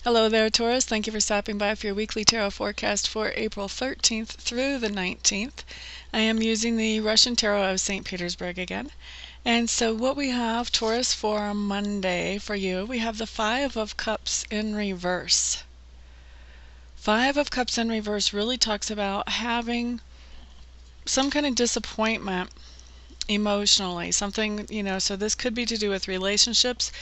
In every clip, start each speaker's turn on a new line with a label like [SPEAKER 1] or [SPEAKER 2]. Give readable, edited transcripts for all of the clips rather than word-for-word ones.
[SPEAKER 1] Hello there, Taurus. Thank you for stopping by for your weekly tarot forecast for April 13th through the 19th. I am using the Russian Tarot of St. Petersburg again. And so what we have, Taurus, for Monday for you, we have the Five of Cups in reverse. Five of Cups in reverse really talks about having some kind of disappointment emotionally, something, so this could be to do with relationships,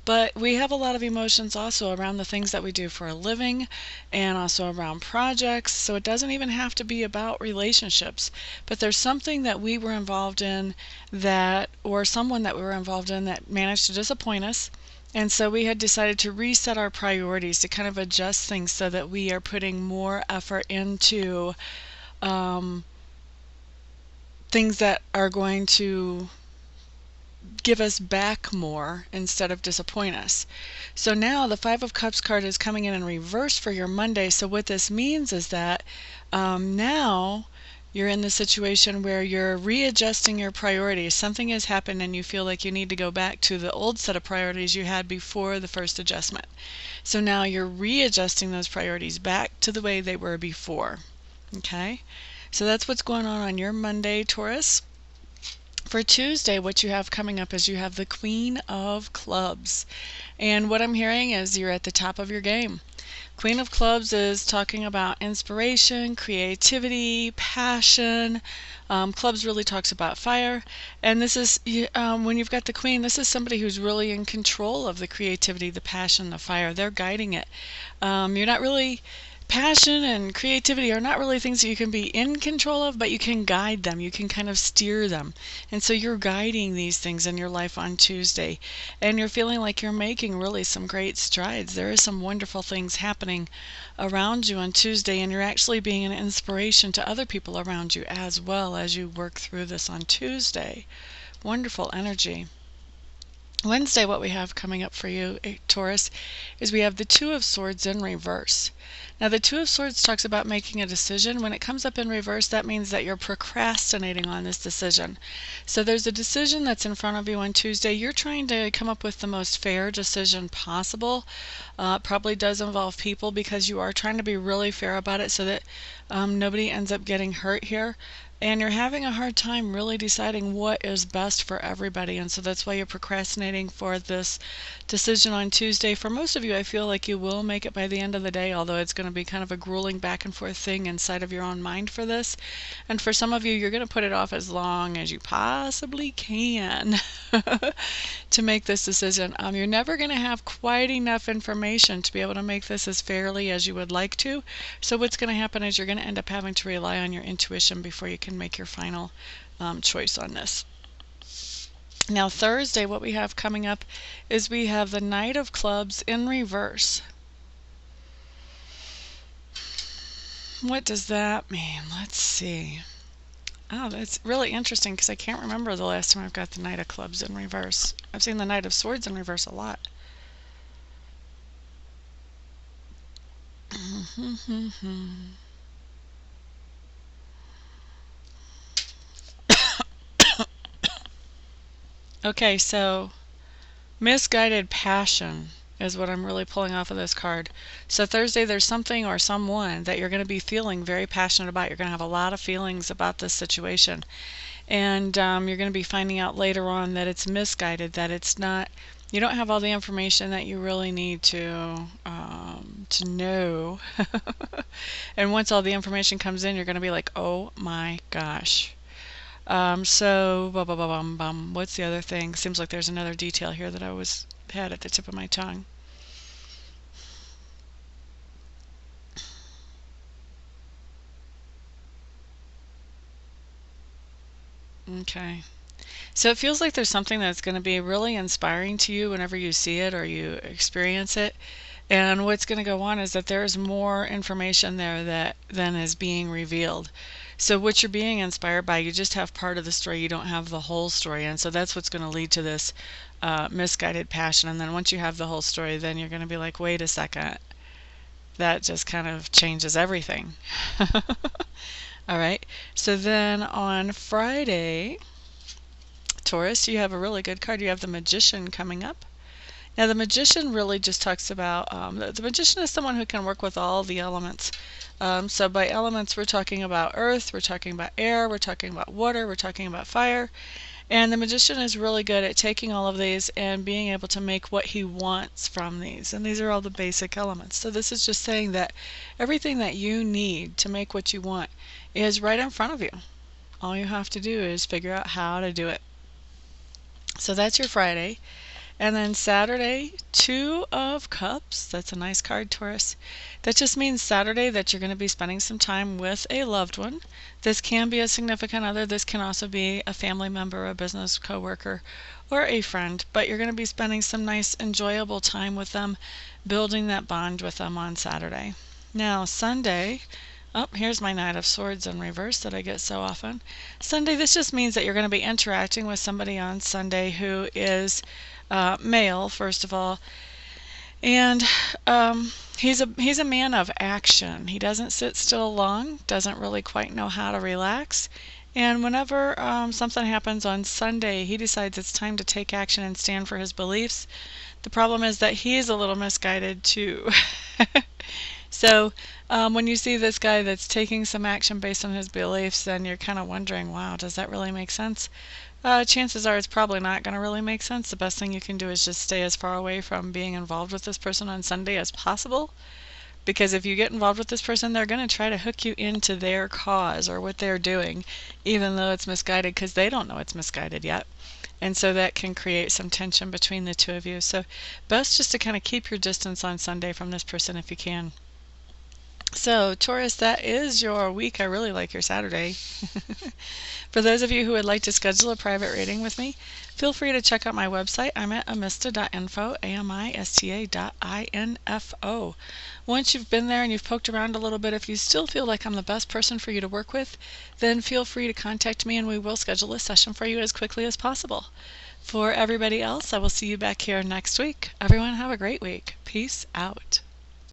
[SPEAKER 1] but we have a lot of emotions also around the things that we do for a living and also around projects. So it doesn't even have to be about relationships, but there's something that we were involved in or someone that we were involved in that managed to disappoint us. And so we had decided to reset our priorities, to kind of adjust things so that we are putting more effort into things that are going to give us back more instead of disappoint us. So now the Five of Cups card is coming in reverse for your Monday. So what this means is that now you're in the situation where you're readjusting your priorities. Something has happened and you feel like you need to go back to the old set of priorities you had before the first adjustment. So now you're readjusting those priorities back to the way they were before. Okay? So that's what's going on your Monday, Taurus. For Tuesday, what you have coming up is you have the Queen of Clubs. And what I'm hearing is you're at the top of your game. Queen of Clubs is talking about inspiration, creativity, passion. Clubs really talks about fire. And this is, when you've got the Queen, this is somebody who's really in control of the creativity, the passion, the fire. They're guiding it. You're not really... Passion and creativity are not really things that you can be in control of, but you can guide them. You can kind of steer them. And so you're guiding these things in your life on Tuesday. And you're feeling like you're making really some great strides. There are some wonderful things happening around you on Tuesday, and you're actually being an inspiration to other people around you as well as you work through this on Tuesday. Wonderful energy. Wednesday, what we have coming up for you, Taurus, is we have the Two of Swords in reverse. Now, the Two of Swords talks about making a decision. When it comes up in reverse, that means that you're procrastinating on this decision. So there's a decision that's in front of you on Tuesday. You're trying to come up with the most fair decision possible. It probably does involve people because you are trying to be really fair about it so that nobody ends up getting hurt here. And you're having a hard time really deciding what is best for everybody. And so that's why you're procrastinating for this decision on Tuesday. For most of you, I feel like you will make it by the end of the day, although it's going to be kind of a grueling back and forth thing inside of your own mind for this. And for some of you, you're going to put it off as long as you possibly can to make this decision. You're never going to have quite enough information to be able to make this as fairly as you would like to. So what's going to happen is you're going to end up having to rely on your intuition before you can make your final choice on this. Now Thursday, what we have coming up is we have the Knight of Clubs in reverse. What does that mean? Let's see. Oh, that's really interesting because I can't remember the last time I've got the Knight of Clubs in reverse. I've seen the Knight of Swords in reverse a lot. Okay, so misguided passion is what I'm really pulling off of this card. So Thursday, there's something or someone that you're going to be feeling very passionate about. You're going to have a lot of feelings about this situation. And you're going to be finding out later on that it's misguided, that it's not, you don't have all the information that you really need to know. And once all the information comes in, you're going to be like, oh my gosh. What's the other thing? Seems like there's another detail here that I had at the tip of my tongue. Okay. So it feels like there's something that's going to be really inspiring to you whenever you see it or you experience it. And what's going to go on is that there's more information there than is being revealed. So what you're being inspired by, you just have part of the story, you don't have the whole story. And so that's what's going to lead to this misguided passion. And then once you have the whole story, then you're going to be like, wait a second. That just kind of changes everything. All right. So then on Friday, Taurus, you have a really good card. You have the Magician coming up. Now the magician really just talks about, the magician is someone who can work with all the elements. So by elements we're talking about earth, we're talking about air, we're talking about water, we're talking about fire. And the magician is really good at taking all of these and being able to make what he wants from these. And these are all the basic elements. So this is just saying that everything that you need to make what you want is right in front of you. All you have to do is figure out how to do it. So that's your Friday. And then Saturday, 2 of Cups. That's a nice card, Taurus. That just means Saturday that you're going to be spending some time with a loved one. This can be a significant other. This can also be a family member, a business coworker, or a friend. But you're going to be spending some nice, enjoyable time with them, building that bond with them on Saturday. Now, Sunday. Oh, here's my Knight of Swords in reverse that I get so often. Sunday, this just means that you're going to be interacting with somebody on Sunday who is male, first of all, and he's a man of action. He doesn't sit still long, doesn't really quite know how to relax, and whenever something happens on Sunday, he decides it's time to take action and stand for his beliefs. The problem is that he's a little misguided too. So when you see this guy that's taking some action based on his beliefs, then you're kind of wondering, wow, does that really make sense? Chances are it's probably not going to really make sense. The best thing you can do is just stay as far away from being involved with this person on Sunday as possible. Because if you get involved with this person, they're going to try to hook you into their cause or what they're doing, even though it's misguided, because they don't know it's misguided yet. And so that can create some tension between the two of you. So best just to kind of keep your distance on Sunday from this person if you can. So Taurus, that is your week. I really like your Saturday. For those of you who would like to schedule a private reading with me, feel free to check out my website. I'm at amista.info, amista.info. Once you've been there and you've poked around a little bit, if you still feel like I'm the best person for you to work with, then feel free to contact me and we will schedule a session for you as quickly as possible. For everybody else, I will see you back here next week. Everyone have a great week. Peace out.